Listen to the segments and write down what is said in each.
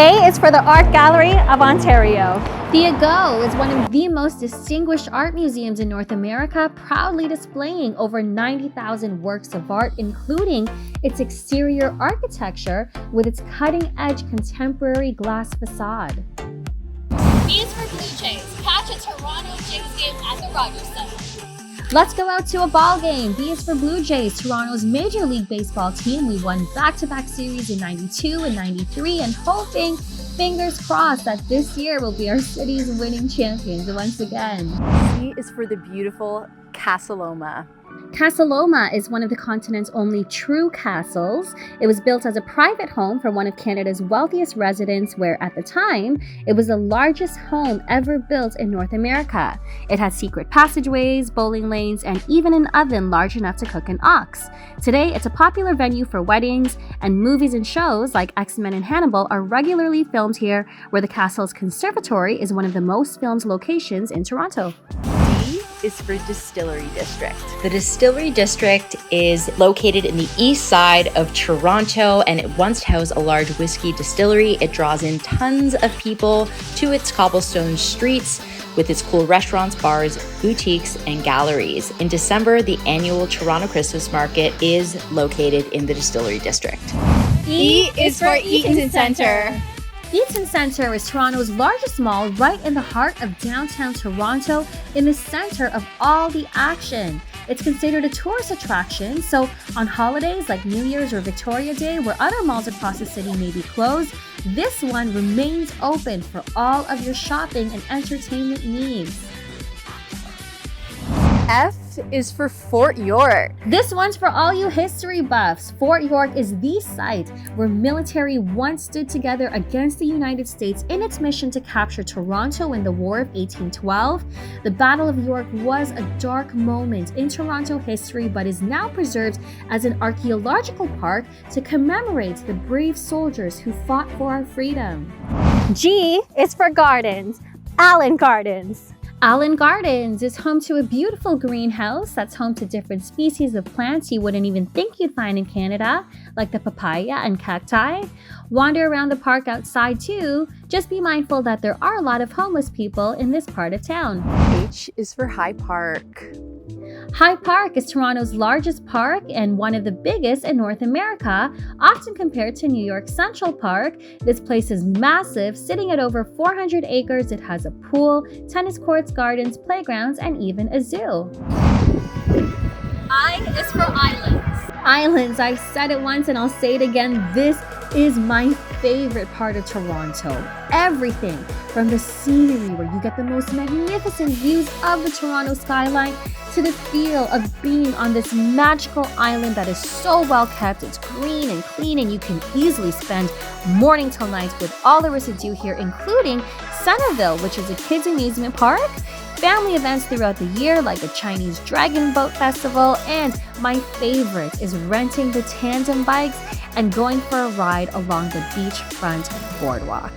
A is for the Art Gallery of Ontario. The Ago is one of the most distinguished art museums in North America, proudly displaying over 90,000 works of art, including its exterior architecture with its cutting-edge contemporary glass facade. B is for Blue Jays. Catch a Toronto Jays game at the Rogers Centre. Let's go out to a ball game. B is for Blue Jays, Toronto's Major League Baseball team. We won back-to-back series in 92 and 93 and hoping, fingers crossed, that this year will be our city's winning champions once again. C is for the beautiful Casa Loma. Casa Loma is one of the continent's only true castles. It was built as a private home for one of Canada's wealthiest residents, where at the time, it was the largest home ever built in North America. It has secret passageways, bowling lanes, and even an oven large enough to cook an ox. Today, it's a popular venue for weddings, and movies and shows like X-Men and Hannibal are regularly filmed here, where the castle's conservatory is one of the most filmed locations in Toronto. D is for Distillery District. The Distillery District is located in the east side of Toronto, and it once housed a large whiskey distillery. It draws in tons of people to its cobblestone streets with its cool restaurants, bars, boutiques, and galleries. In December, the annual Toronto Christmas Market is located in the Distillery District. E is for Eaton Centre. Eaton Centre is Toronto's largest mall, right in the heart of downtown Toronto, in the center of all the action. It's considered a tourist attraction, so on holidays like New Year's or Victoria Day, where other malls across the city may be closed, this one remains open for all of your shopping and entertainment needs. F is for Fort York. This one's for all you history buffs. Fort York is the site where military once stood together against the United States in its mission to capture Toronto in the War of 1812. The Battle of York was a dark moment in Toronto history, but is now preserved as an archaeological park to commemorate the brave soldiers who fought for our freedom. G is for gardens. Allan Gardens. Allan Gardens is home to a beautiful greenhouse that's home to different species of plants you wouldn't even think you'd find in Canada, like the papaya and cacti. Wander around the park outside too. Just be mindful that there are a lot of homeless people in this part of town. H is for High Park. High Park is Toronto's largest park and one of the biggest in North America, often compared to New York's Central Park. This place is massive, sitting at over 400 acres. It has a pool, tennis courts, gardens, playgrounds, and even a zoo. I is for Islands. Islands, I said it once and I'll say it again. This is my favorite part of Toronto. Everything from the scenery, where you get the most magnificent views of the Toronto skyline, to the feel of being on this magical island that is so well kept. It's green and clean, and you can easily spend morning till night with all there is to do here, including Centerville, which is a kids amusement park, family events throughout the year like the Chinese Dragon Boat Festival, and my favorite is renting the tandem bikes and going for a ride along the beachfront boardwalk.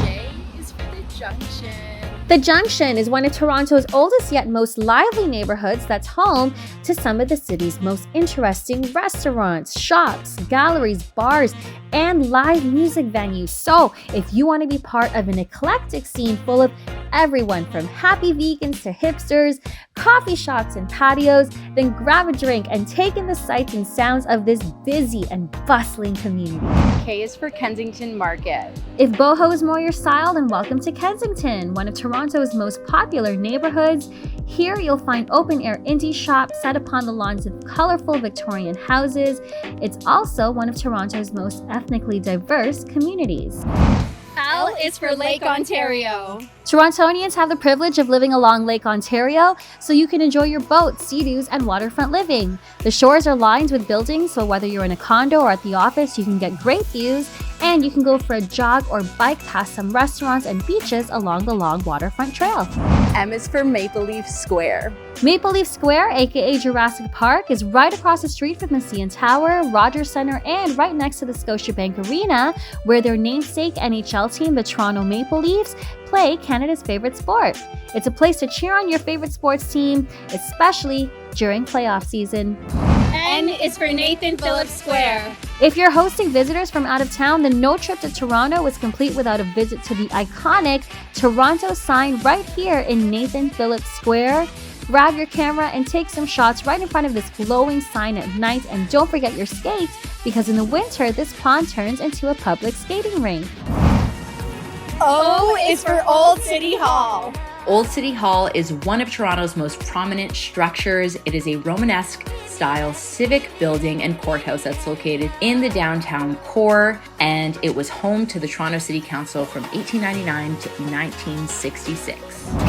J is for the Junction. The Junction is one of Toronto's oldest yet most lively neighborhoods that's home to some of the city's most interesting restaurants, shops, galleries, bars, and live music venues. So if you want to be part of an eclectic scene full of everyone from happy vegans to hipsters, coffee shops and patios, then grab a drink and take in the sights and sounds of this busy and bustling community. K is for Kensington Market. If boho is more your style, then welcome to Kensington, one of Toronto's most popular neighborhoods. Here you'll find open-air indie shops set upon the lawns of colorful Victorian houses. It's also one of Toronto's most ethnically diverse communities. L is for Lake Ontario. Torontonians have the privilege of living along Lake Ontario, so you can enjoy your boats, sea-doos, and waterfront living. The shores are lined with buildings, so whether you're in a condo or at the office, you can get great views, and you can go for a jog or bike past some restaurants and beaches along the long waterfront trail. M is for Maple Leaf Square. Maple Leaf Square, aka Jurassic Park, is right across the street from the CN Tower, Rogers Centre, and right next to the Scotiabank Arena, where their namesake NHL team, the Toronto Maple Leafs, play Canada's favorite sport. It's a place to cheer on your favorite sports team, especially during playoff season. N is for Nathan Phillips Square. If you're hosting visitors from out of town, then no trip to Toronto is complete without a visit to the iconic Toronto sign right here in Phillips Square. Grab your camera and take some shots right in front of this glowing sign at night, and don't forget your skates, because in the winter this pond turns into a public skating rink. O is for Old City Hall. Old City Hall is one of Toronto's most prominent structures. It is a Romanesque style civic building and courthouse that's located in the downtown core, and it was home to the Toronto City Council from 1899 to 1966.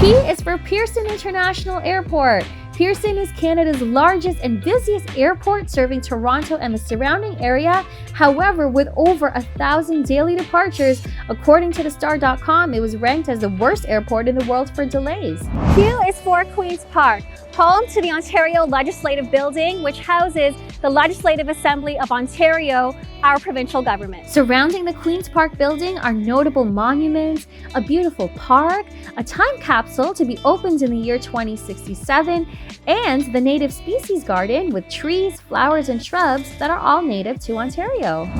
P is for Pearson International Airport. Pearson is Canada's largest and busiest airport, serving Toronto and the surrounding area. However, with over 1,000 daily departures, according to thestar.com, it was ranked as the worst airport in the world for delays. Q is for Queen's Park, home to the Ontario Legislative Building, which houses the Legislative Assembly of Ontario, our provincial government. Surrounding the Queen's Park building are notable monuments, a beautiful park, a time capsule to be opened in the year 2067, and the native species garden with trees, flowers, and shrubs that are all native to Ontario.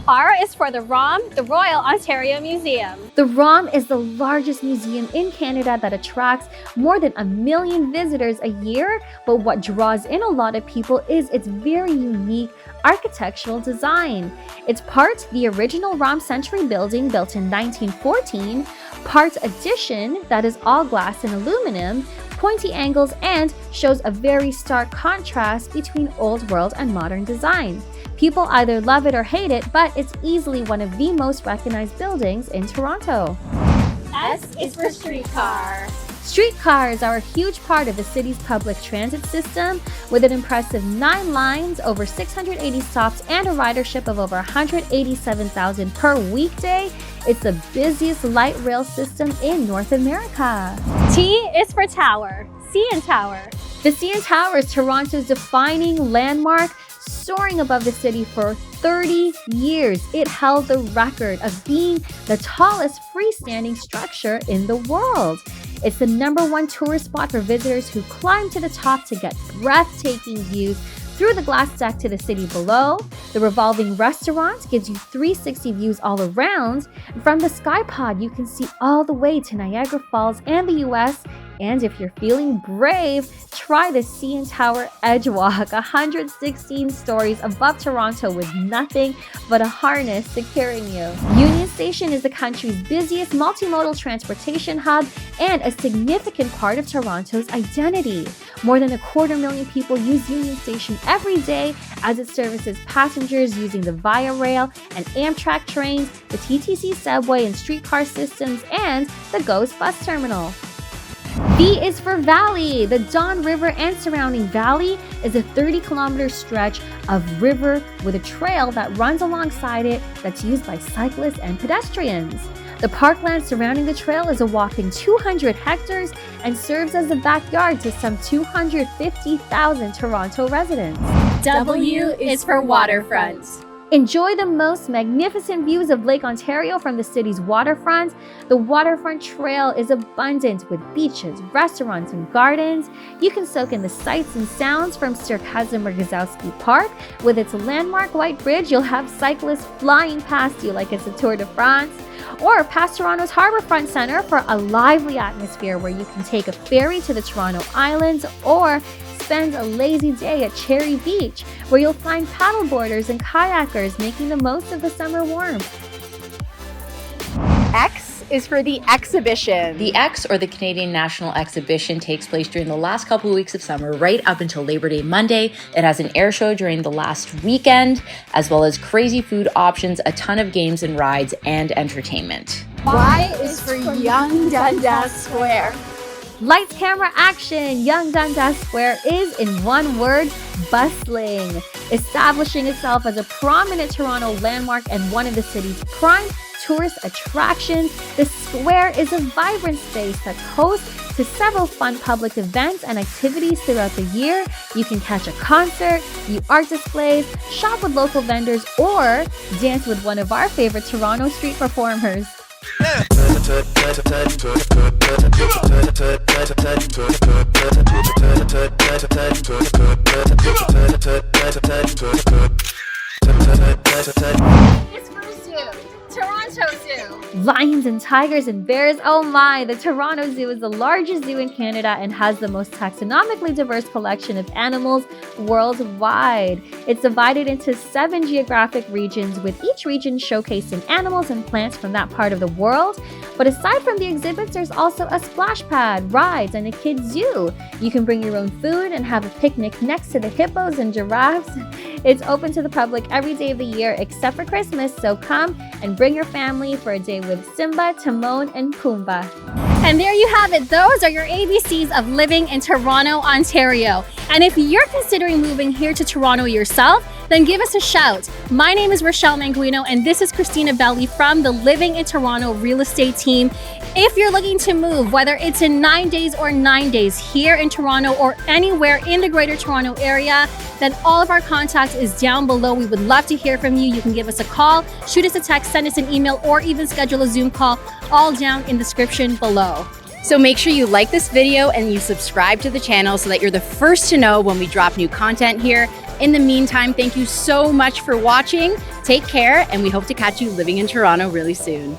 R is for the ROM, the Royal Ontario Museum. The ROM is the largest museum in Canada that attracts more than 1 million visitors a year, but what draws in a lot of people is its very unique architectural design. It's part the original ROM Century building built in 1914, part addition that is all glass and aluminum, pointy angles, and shows a very stark contrast between old world and modern design. People either love it or hate it, but it's easily one of the most recognized buildings in Toronto. S is for Streetcar. Streetcars are a huge part of the city's public transit system, with an impressive 9 lines, over 680 stops, and a ridership of over 187,000 per weekday. It's the busiest light rail system in North America. T is for Tower, CN Tower. The CN Tower is Toronto's defining landmark. Soaring above the city for 30 years, it held the record of being the tallest freestanding structure in the world. It's the #1 tourist spot for visitors who climb to the top to get breathtaking views through the glass deck to the city below. The revolving restaurant gives you 360 views all around. From the Sky Pod, you can see all the way to Niagara Falls and the US. And if you're feeling brave, try the CN Tower Edge Walk, 116 stories above Toronto with nothing but a harness securing you. Union Station is the country's busiest multimodal transportation hub and a significant part of Toronto's identity. More than 250,000 people use Union Station every day as it services passengers using the Via Rail and Amtrak trains, the TTC subway and streetcar systems, and the GOES bus terminal. V is for Valley. The Don River and surrounding valley is a 30-kilometer stretch of river with a trail that runs alongside it that's used by cyclists and pedestrians. The parkland surrounding the trail is a whopping 200 hectares and serves as the backyard to some 250,000 Toronto residents. W is for Waterfront. Enjoy the most magnificent views of Lake Ontario from the city's waterfront. The Waterfront Trail is abundant with beaches, restaurants, and gardens. You can soak in the sights and sounds from Sir Kazimierz Gazowski Park. With its landmark white bridge, you'll have cyclists flying past you like it's a Tour de France. Or past Toronto's Harbourfront Centre for a lively atmosphere where you can take a ferry to the Toronto Islands or spend a lazy day at Cherry Beach, where you'll find paddleboarders and kayakers making the most of the summer warmth. X is for the exhibition. The X, or the Canadian National Exhibition, takes place during the last couple of weeks of summer, right up until Labor Day Monday. It has an air show during the last weekend, as well as crazy food options, a ton of games and rides, and entertainment. Y is for Yonge-Dundas Square. Lights, camera, action! Yonge-Dundas Square is, in one word, bustling. Establishing itself as a prominent Toronto landmark and one of the city's prime tourist attractions, the square is a vibrant space that's host to several fun public events and activities throughout the year. You can catch a concert, view art displays, shop with local vendors, or dance with one of our favorite Toronto street performers. lions and tigers and bears. Oh my, the Toronto Zoo is the largest zoo in Canada and has the most taxonomically diverse collection of animals worldwide. It's divided into 7 geographic regions, with each region showcasing animals and plants from that part of the world. But aside from the exhibits, there's also a splash pad, rides, and a kids zoo. You can bring your own food and have a picnic next to the hippos and giraffes. It's open to the public every day of the year except for Christmas, so come and bring your family for a day with Simba, Timon, and Pumbaa. And there you have it. Those are your ABCs of living in Toronto, Ontario. And if you're considering moving here to Toronto yourself, then give us a shout. My name is Rochelle Manguino, and this is Christina Belli from the Living in Toronto real estate team. If you're looking to move, whether it's in 9 days or 9 days here in Toronto or anywhere in the Greater Toronto area, then all of our contact is down below. We would love to hear from you. You can give us a call, shoot us a text, send us an email, or even schedule a Zoom call, all down in the description below. So make sure you like this video and you subscribe to the channel so that you're the first to know when we drop new content here. In the meantime, thank you so much for watching. Take care, and we hope to catch you living in Toronto really soon.